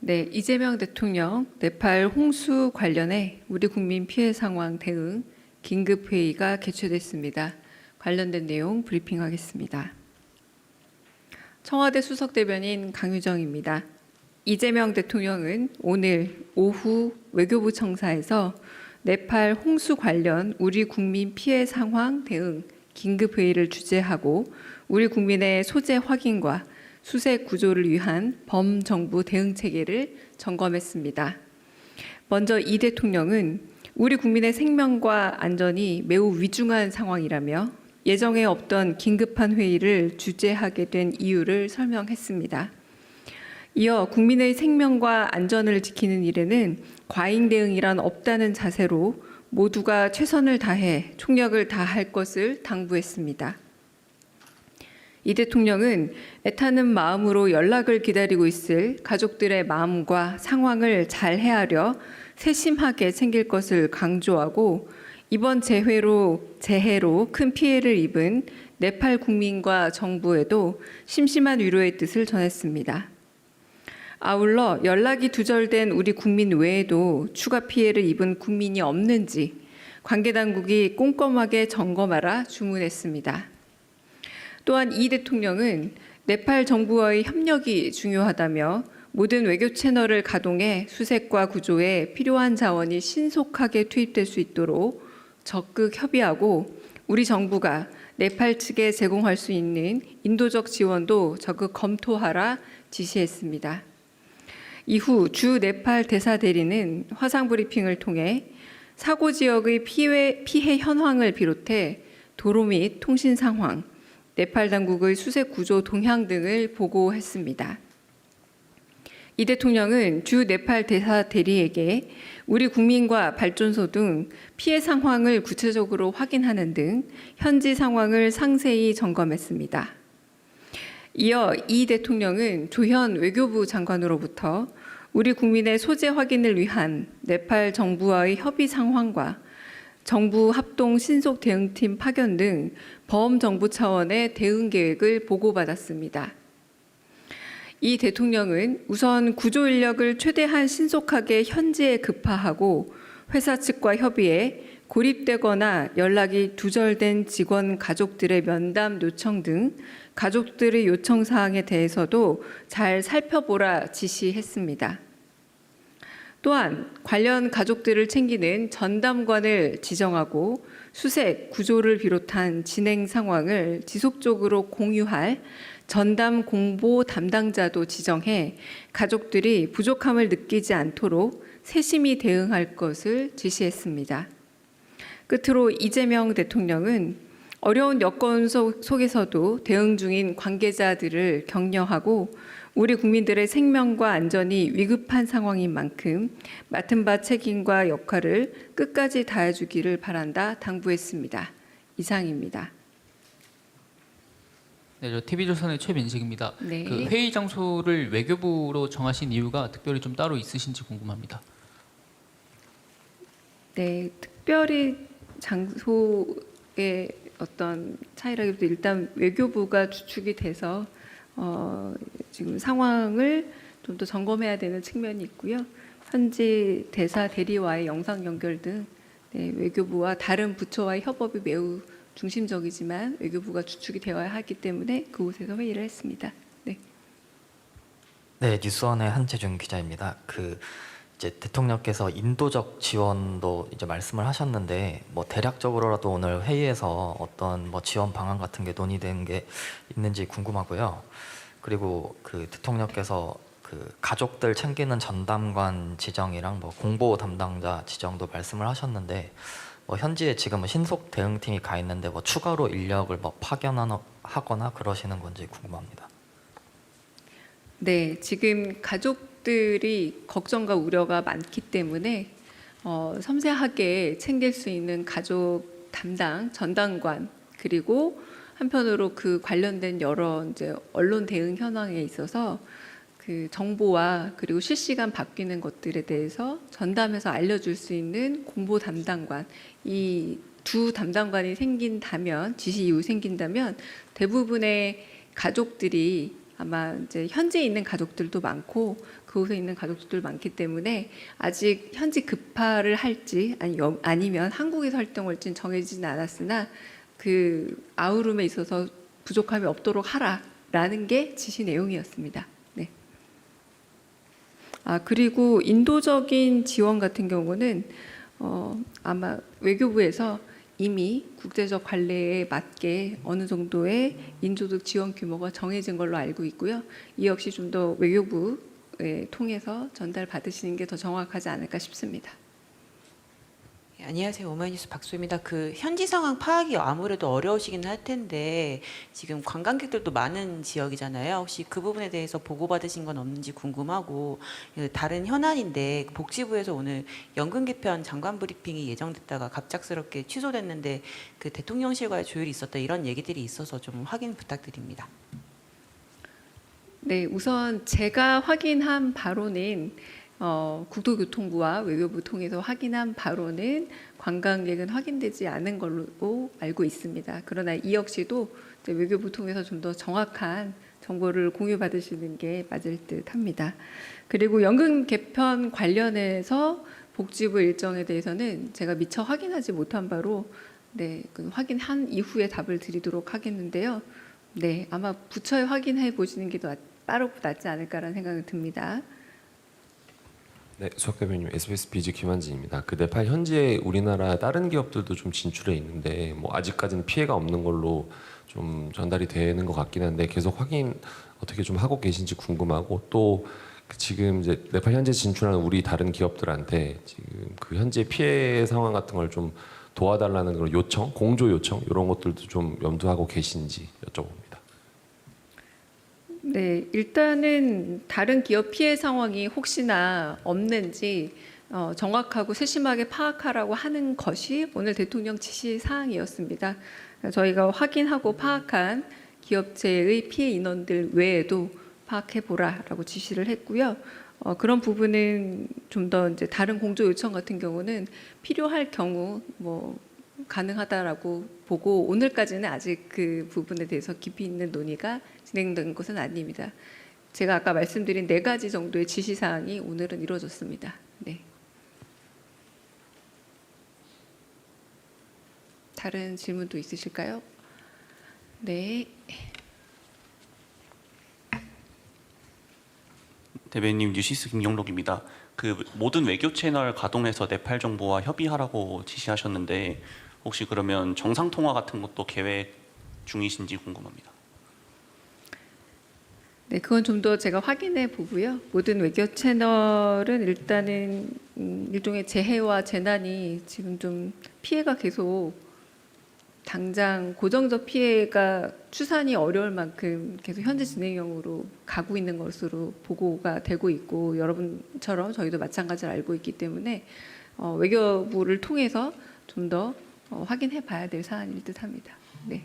네, 이재명 대통령 네팔 홍수 관련해 우리 국민 피해 상황 대응 긴급 회의가 개최됐습니다. 관련된 내용 브리핑하겠습니다. 청와대 수석대변인 강유정입니다. 이재명 대통령은 오늘 오후 외교부 청사에서 네팔 홍수 관련 우리 국민 피해 상황 대응 긴급 회의를 주재하고 우리 국민의 소재 확인과 수색 구조를 위한 범정부 대응 체계를 점검했습니다. 먼저 이 대통령은 우리 국민의 생명과 안전이 매우 위중한 상황이라며 예정에 없던 긴급한 회의를 주재하게 된 이유를 설명했습니다. 이어 국민의 생명과 안전을 지키는 일에는 과잉 대응이란 없다는 자세로 모두가 최선을 다해 총력을 다할 것을 당부했습니다. 이 대통령은 애타는 마음으로 연락을 기다리고 있을 가족들의 마음과 상황을 잘 헤아려 세심하게 챙길 것을 강조하고 이번 재해로 큰 피해를 입은 네팔 국민과 정부에도 심심한 위로의 뜻을 전했습니다. 아울러 연락이 두절된 우리 국민 외에도 추가 피해를 입은 국민이 없는지 관계당국이 꼼꼼하게 점검하라 주문했습니다. 또한 이 대통령은 네팔 정부와의 협력이 중요하다며 모든 외교 채널을 가동해 수색과 구조에 필요한 자원이 신속하게 투입될 수 있도록 적극 협의하고 우리 정부가 네팔 측에 제공할 수 있는 인도적 지원도 적극 검토하라 지시했습니다. 이후 주 네팔 대사 대리는 화상 브리핑을 통해 사고 지역의 피해 현황을 비롯해 도로 및 통신 상황, 네팔 당국의 수색 구조 동향 등을 보고했습니다. 이 대통령은 주 네팔 대사 대리에게 우리 국민과 발전소 등 피해 상황을 구체적으로 확인하는 등 현지 상황을 상세히 점검했습니다. 이어 이 대통령은 조현 외교부 장관으로부터 우리 국민의 소재 확인을 위한 네팔 정부와의 협의 상황과 정부 합동 신속 대응팀 파견 등 범정부 차원의 대응 계획을 보고받았습니다. 이 대통령은 우선 구조 인력을 최대한 신속하게 현지에 급파하고 회사 측과 협의해 고립되거나 연락이 두절된 직원 가족들의 면담 요청 등 가족들의 요청 사항에 대해서도 잘 살펴보라 지시했습니다. 또한 관련 가족들을 챙기는 전담관을 지정하고 수색, 구조를 비롯한 진행 상황을 지속적으로 공유할 전담 공보 담당자도 지정해 가족들이 부족함을 느끼지 않도록 세심히 대응할 것을 지시했습니다. 끝으로 이재명 대통령은 어려운 여건 속에서도 대응 중인 관계자들을 격려하고 우리 국민들의 생명과 안전이 위급한 상황인 만큼 맡은 바 책임과 역할을 끝까지 다해주기를 바란다 당부했습니다. 이상입니다. 네, 저 TV조선의 최민식입니다. 네. 그 회의 장소를 외교부로 정하신 이유가 특별히 좀 따로 있으신지 궁금합니다. 네, 특별히 장소의 어떤 차이라기보다 일단 외교부가 주축이 돼서 지금 상황을 좀 더 점검해야 되는 측면이 있고요. 현지 대사 대리와의 영상 연결 등 외교부와 다른 부처와의 협업이 매우 중심적이지만 외교부가 주축이 되어야 하기 때문에 그곳에서 회의를 했습니다. 네. 네, 뉴스원의 한재준 기자입니다. 이제 대통령께서 인도적 지원도 이제 말씀을 하셨는데 뭐 대략적으로라도 오늘 회의에서 어떤 뭐 지원 방안 같은 게 논의된 게 있는지 궁금하고요. 그리고 대통령께서 가족들 챙기는 전담관 지정이랑 뭐 공보 담당자 지정도 말씀을 하셨는데 뭐 현지에 지금은 신속 대응팀이 가 있는데 뭐 추가로 인력을 뭐 파견하거나 그러시는 건지 궁금합니다. 네, 지금 가족들이 걱정과 우려가 많기 때문에 섬세하게 챙길 수 있는 가족 담당 전담관 그리고 한편으로 그 관련된 여러 이제 언론 대응 현황에 있어서 그 정보와 그리고 실시간 바뀌는 것들에 대해서 전담해서 알려줄 수 있는 공보 담당관 이 두 담당관이 생긴다면 지시 이후 생긴다면 대부분의 가족들이 아마 이제 현지에 있는 가족들도 많고 그곳에 있는 가족들도 많기 때문에 아직 현지 급파를 할지 아니면 한국에서 활동할지는 정해지진 않았으나 그 아우룸에 있어서 부족함이 없도록 하라라는 게 지시 내용이었습니다. 네. 그리고 인도적인 지원 같은 경우는 아마 외교부에서 이미 국제적 관례에 맞게 어느 정도의 인도적 지원 규모가 정해진 걸로 알고 있고요. 이 역시 좀 더 외교부에 통해서 전달 받으시는 게 더 정확하지 않을까 싶습니다. 예, 안녕하세요. 오마이뉴스 박수입니다. 그 현지 상황 파악이 아무래도 어려우시긴 할 텐데 지금 관광객들도 많은 지역이잖아요. 혹시 그 부분에 대해서 보고받으신 건 없는지 궁금하고, 다른 현안인데 복지부에서 오늘 연금 개편 장관 브리핑이 예정됐다가 갑작스럽게 취소됐는데 그 대통령실과의 조율이 있었다 이런 얘기들이 있어서 좀 확인 부탁드립니다. 네, 우선 제가 확인한 바로는 국토교통부와 외교부 통해서 확인한 바로는 관광객은 확인되지 않은 걸로 알고 있습니다. 그러나 이 역시도 이제 외교부 통해서 좀 더 정확한 정보를 공유받으시는 게 맞을 듯합니다. 그리고 연금 개편 관련해서 복지부 일정에 대해서는 제가 미처 확인하지 못한 바로 그 확인한 이후에 답을 드리도록 하겠는데요. 네, 아마 부처에 확인해 보시는 게 더 빠르고 낫지 않을까라는 생각이 듭니다. 네, 수석 대변인 SBS 비즈 김한진입니다. 그 네팔 현지에 우리나라 다른 기업들도 좀 진출해 있는데 뭐 아직까지는 피해가 없는 걸로 좀 전달이 되는 것 같긴 한데 계속 확인 어떻게 좀 하고 계신지 궁금하고 또 지금 이제 네팔 현지에 진출하는 우리 다른 기업들한테 지금 그 현재 피해 상황 같은 걸 좀 도와달라는 그런 요청, 공조 요청 이런 것들도 좀 염두하고 계신지 여쭤봅니다. 네, 일단은 다른 기업 피해 상황이 혹시나 없는지 정확하고 세심하게 파악하라고 하는 것이 오늘 대통령 지시 사항이었습니다. 저희가 확인하고 파악한 기업체의 피해 인원들 외에도 파악해 보라라고 지시를 했고요. 그런 부분은 좀 더 이제 다른 공조 요청 같은 경우는 필요할 경우 뭐 가능하다라고 보고 오늘까지는 아직 그 부분에 대해서 깊이 있는 논의가 진행된 것은 아닙니다. 제가 아까 말씀드린 4가지 정도의 지시 사항이 오늘은 이루어졌습니다. 네. 다른 질문도 있으실까요? 네. 대변인님, 뉴시스 김용록입니다. 그 모든 외교 채널 가동해서 네팔 정부와 협의하라고 지시하셨는데 혹시 그러면 정상 통화 같은 것도 계획 중이신지 궁금합니다. 네, 그건 좀 더 제가 확인해 보고요. 모든 외교 채널은 일단은 일종의 재해와 재난이 지금 좀 피해가 계속 당장 고정적 피해가 추산이 어려울 만큼 계속 현재 진행형으로 가고 있는 것으로 보고가 되고 있고 여러분처럼 저희도 마찬가지를 알고 있기 때문에 외교부를 통해서 좀 더 확인해 봐야 될 사안일 듯합니다. 네.